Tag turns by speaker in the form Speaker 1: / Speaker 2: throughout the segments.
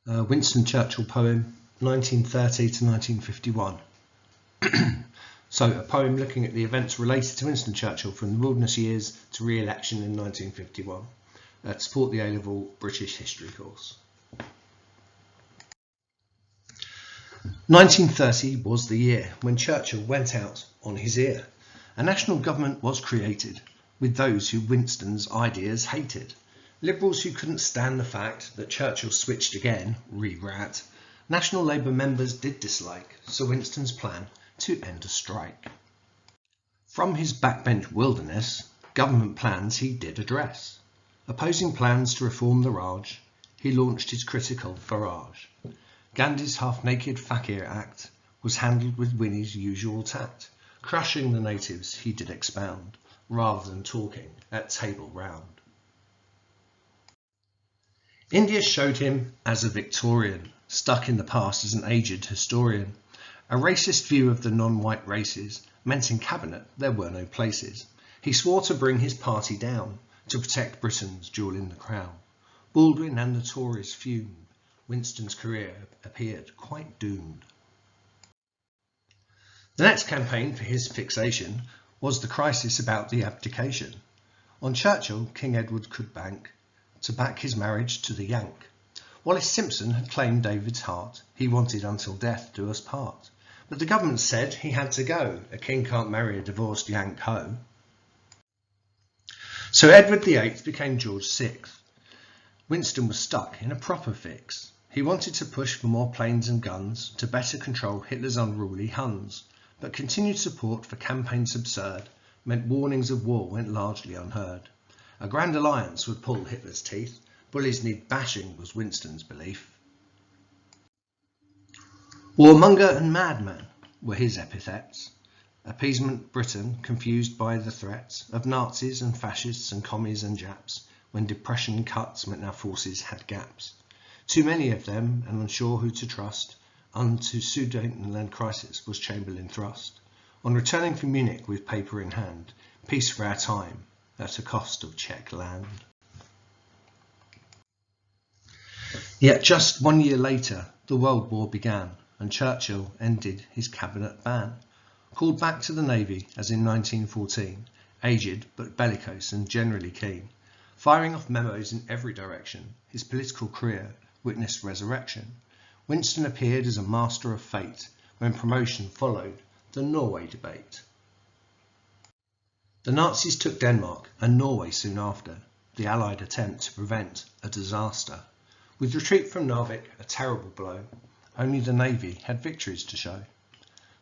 Speaker 1: Winston Churchill poem, 1930 to 1951. So a poem looking at the events related to Winston Churchill from the wilderness years to re-election in 1951 to support the A-level British history course. 1930 was the year when Churchill went out on his ear. A national government was created with those who Winston's ideas hated. Liberals who couldn't stand the fact that Churchill switched again, re-rat. National Labour members did dislike Sir Winston's plan to end a strike. From his backbench wilderness, government plans he did address. Opposing plans to reform the Raj, he launched his critical barrage. Gandhi's half-naked Fakir Act was handled with Winnie's usual tact. Crushing the natives he did expound, rather than talking at table round. India showed him as a Victorian, stuck in the past as an aged historian. A racist view of the non-white races meant in cabinet there were no places. He swore to bring his party down, to protect Britain's jewel in the crown. Baldwin and the Tories fumed. Winston's career appeared quite doomed. The next campaign for his fixation was the crisis about the abdication. On Churchill, King Edward could bank to back his marriage to the Yank. Wallace Simpson had claimed David's heart. He wanted until death do us part. But the government said he had to go. A king can't marry a divorced Yank hoe. So Edward VIII became George VI. Winston was stuck in a proper fix. He wanted to push for more planes and guns to better control Hitler's unruly Huns. But continued support for campaigns absurd meant warnings of war went largely unheard. A grand alliance would pull Hitler's teeth. Bullies need bashing was Winston's belief. Warmonger and madman were his epithets. Appeasement Britain confused by the threats of Nazis and fascists and commies and Japs, when depression cuts meant our forces had gaps. Too many of them and unsure who to trust. Unto Sudetenland crisis was Chamberlain thrust. On returning from Munich with paper in hand, peace for our time, at a cost of Czech land. Yet just 1 year later, the World War began, and Churchill ended his cabinet ban. Called back to the Navy, as in 1914, aged but bellicose and generally keen. Firing off memos in every direction, his political career witnessed resurrection. Winston appeared as a master of fate when promotion followed the Norway debate. The Nazis took Denmark and Norway soon after, the Allied attempt to prevent a disaster. With retreat from Narvik a terrible blow, only the Navy had victories to show.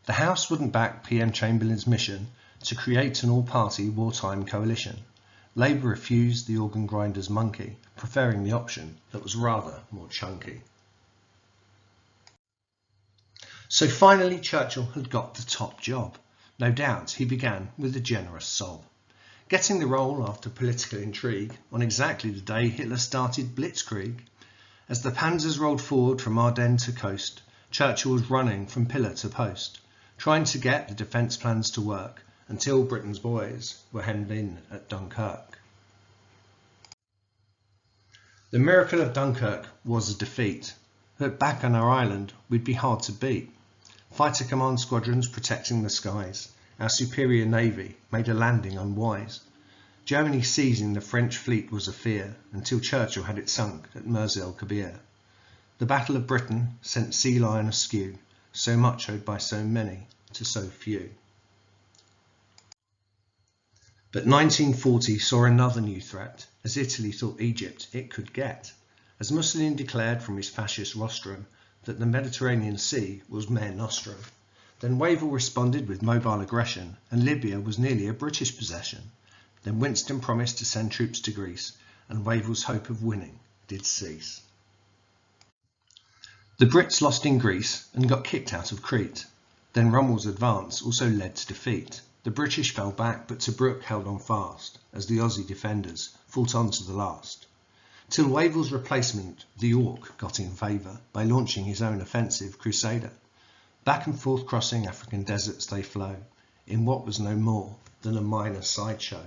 Speaker 1: The House wouldn't back PM Chamberlain's mission to create an all-party wartime coalition. Labour refused the organ grinder's monkey, preferring the option that was rather more chunky. So finally Churchill had got the top job. No doubt he began with a generous sob. Getting the role after political intrigue on exactly the day Hitler started Blitzkrieg. As the panzers rolled forward from Ardennes to coast, Churchill was running from pillar to post, trying to get the defence plans to work until Britain's boys were hemmed in at Dunkirk. The miracle of Dunkirk was a defeat, but back on our island we'd be hard to beat. Fighter command squadrons protecting the skies, our superior navy made a landing unwise. Germany seizing the French fleet was a fear, until Churchill had it sunk at Mers el Kabir. The Battle of Britain sent Sea Lion askew, so much owed by so many to so few. But 1940 saw another new threat, as Italy thought Egypt it could get, as Mussolini declared from his fascist rostrum that the Mediterranean Sea was Mare Nostrum. Then Wavell responded with mobile aggression, and Libya was nearly a British possession. Then Winston promised to send troops to Greece, and Wavell's hope of winning did cease. The Brits lost in Greece and got kicked out of Crete. Then Rommel's advance also led to defeat. The British fell back, but Tobruk held on fast, as the Aussie defenders fought on to the last. Till Wavell's replacement, the York, got in favour by launching his own offensive Crusader. Back and forth crossing African deserts they flow, in what was no more than a minor sideshow.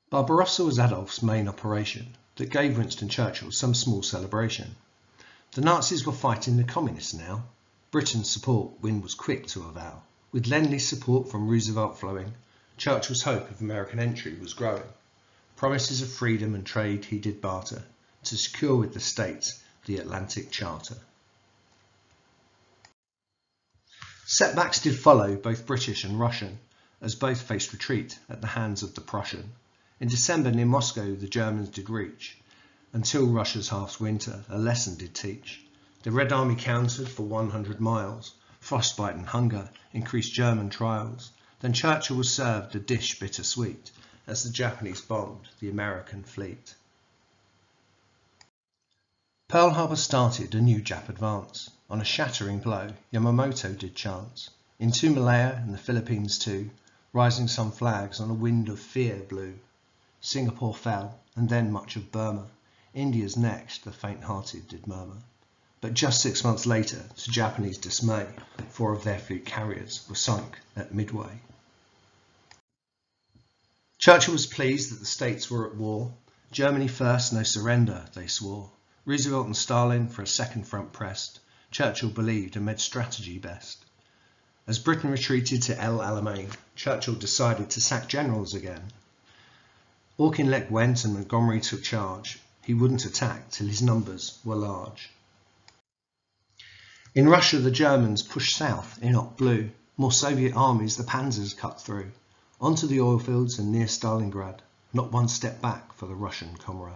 Speaker 1: Barbarossa was Adolf's main operation. that gave Winston Churchill some small celebration. The Nazis were fighting the communists now. Britain's support Win was quick to avow. With lend-lease support from Roosevelt flowing, Churchill's hope of American entry was growing. Promises of freedom and trade he did barter to secure with the States the Atlantic Charter. Setbacks did follow, both British and Russian, as both faced retreat at the hands of the Prussian. In December near Moscow the Germans did reach, until Russia's half-winter a lesson did teach. The Red Army countered for 100 miles, frostbite and hunger increased German trials. Then Churchill was served a dish bittersweet, as the Japanese bombed the American fleet. Pearl Harbor started a new Jap advance. On a shattering blow, Yamamoto did chance. Into Malaya and the Philippines too, rising some flags on a wind of fear blew. Singapore fell, and then much of Burma. India's next, the faint-hearted did murmur. But just 6 months later, to Japanese dismay, 4 of their fleet carriers were sunk at Midway. Churchill was pleased that the States were at war. Germany first, no surrender, they swore. Roosevelt and Stalin for a second front pressed. Churchill believed and made strategy best. As Britain retreated to El Alamein, Churchill decided to sack generals again. Auchinleck went and Montgomery took charge. He wouldn't attack till his numbers were large. In Russia the Germans pushed south in hot blue. More Soviet armies the panzers cut through. Onto the oil fields and near Stalingrad. Not one step back for the Russian comrade.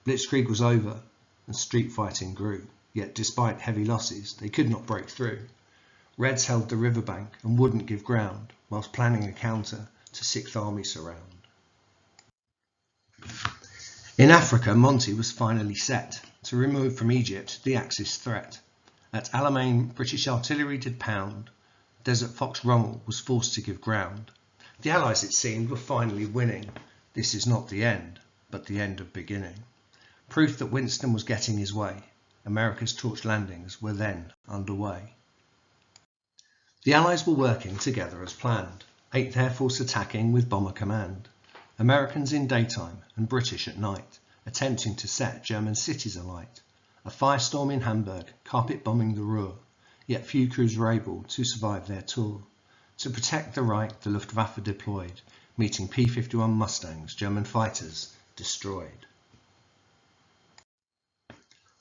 Speaker 1: Blitzkrieg was over and street fighting grew. Yet despite heavy losses they could not break through. Reds held the riverbank and wouldn't give ground, whilst planning a counter to 6th Army surround. In Africa Monty was finally set to remove from Egypt the Axis threat. At Alamein British artillery did pound. Desert Fox Rommel was forced to give ground. The Allies, it seemed, were finally winning. This is not the end, but the end of beginning. Proof that Winston was getting his way. America's torch landings were then underway. The Allies were working together as planned. 8th Air Force attacking with bomber command. Americans in daytime and British at night, attempting to set German cities alight. A firestorm in Hamburg, carpet bombing the Ruhr, yet few crews were able to survive their tour. To protect the Reich, the Luftwaffe deployed, meeting P-51 Mustangs, German fighters destroyed.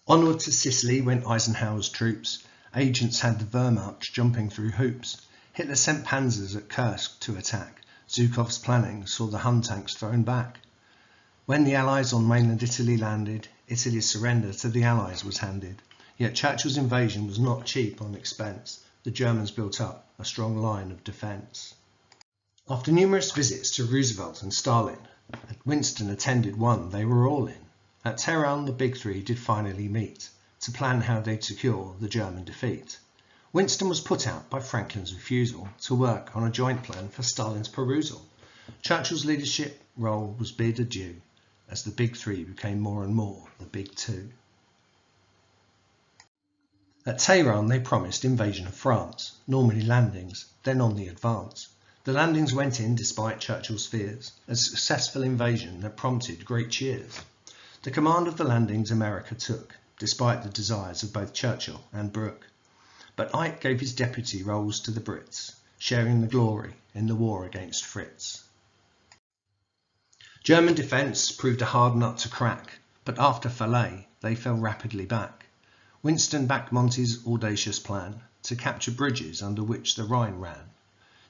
Speaker 1: Onward to Sicily went Eisenhower's troops. Agents had the Wehrmacht jumping through hoops. Hitler sent panzers at Kursk to attack. Zhukov's planning saw the Hun tanks thrown back. When the Allies on mainland Italy landed, Italy's surrender to the Allies was handed. Yet Churchill's invasion was not cheap on expense. The Germans built up a strong line of defence. After numerous visits to Roosevelt and Stalin, Winston attended one they were all in. At Tehran the big three did finally meet to plan how they'd secure the German defeat. Winston was put out by Franklin's refusal to work on a joint plan for Stalin's perusal. Churchill's leadership role was bid adieu, as the big three became more and more the big two. At Tehran they promised invasion of France, Normandy landings, then on the advance. The landings went in despite Churchill's fears, a successful invasion that prompted great cheers. The command of the landings America took, despite the desires of both Churchill and Brooke. But Ike gave his deputy roles to the Brits, sharing the glory in the war against Fritz. German defence proved a hard nut to crack, but after Falaise they fell rapidly back. Winston backed Monty's audacious plan to capture bridges under which the Rhine ran.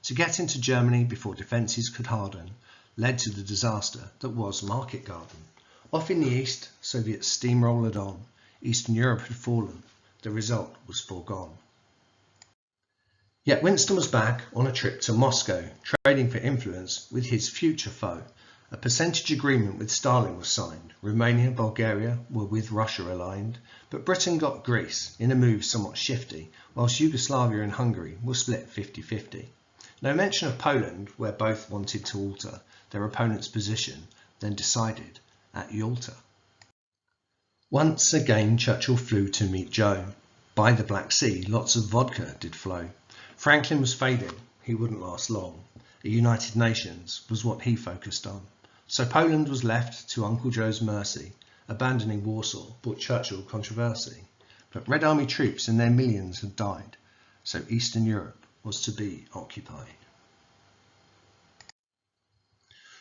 Speaker 1: To get into Germany before defences could harden led to the disaster that was Market Garden. Off in the east, Soviets steamrolled on. Eastern Europe had fallen. The result was foregone. Yet Winston was back on a trip to Moscow, trading for influence with his future foe. A percentage agreement with Stalin was signed. Romania and Bulgaria were with Russia aligned, but Britain got Greece in a move somewhat shifty, whilst Yugoslavia and Hungary were split 50-50. No mention of Poland, where both wanted to alter their opponent's position, then decided at Yalta. Once again Churchill flew to meet Joe. By the Black Sea lots of vodka did flow. Franklin was fading, he wouldn't last long. A United Nations was what he focused on. So Poland was left to Uncle Joe's mercy. Abandoning Warsaw brought Churchill controversy. But Red Army troops in their millions had died, so Eastern Europe was to be occupied.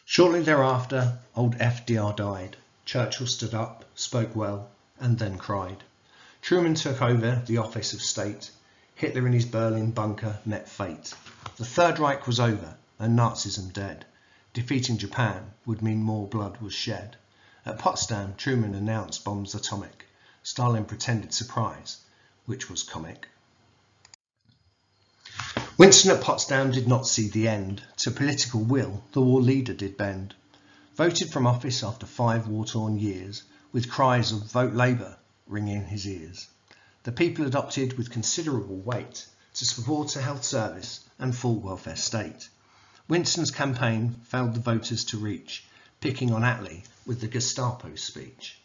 Speaker 1: Shortly thereafter, old FDR died. Churchill stood up, spoke well, and then cried. Truman took over the office of state. Hitler in his Berlin bunker met fate. The Third Reich was over, and Nazism dead. Defeating Japan would mean more blood was shed. At Potsdam, Truman announced bombs atomic. Stalin pretended surprise, which was comic. Winston at Potsdam did not see the end. To political will, the war leader did bend. Voted from office after 5 war-torn years, with cries of "Vote Labour" ring in his ears. The people adopted with considerable weight to support a health service and full welfare state. Winston's campaign failed the voters to reach, picking on Attlee with the Gestapo speech.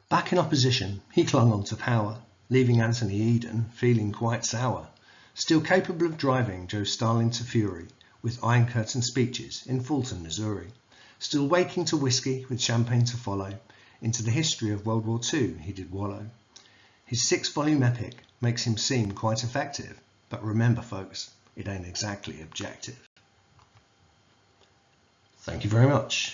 Speaker 1: Back in opposition, he clung on to power, leaving Anthony Eden feeling quite sour. Still capable of driving Joe Stalin to fury with Iron Curtain speeches in Fulton, Missouri. Still waking to whiskey with champagne to follow. Into the history of World War II he did wallow. His 6-volume epic makes him seem quite effective, but remember folks, it ain't exactly objective. Thank you very much.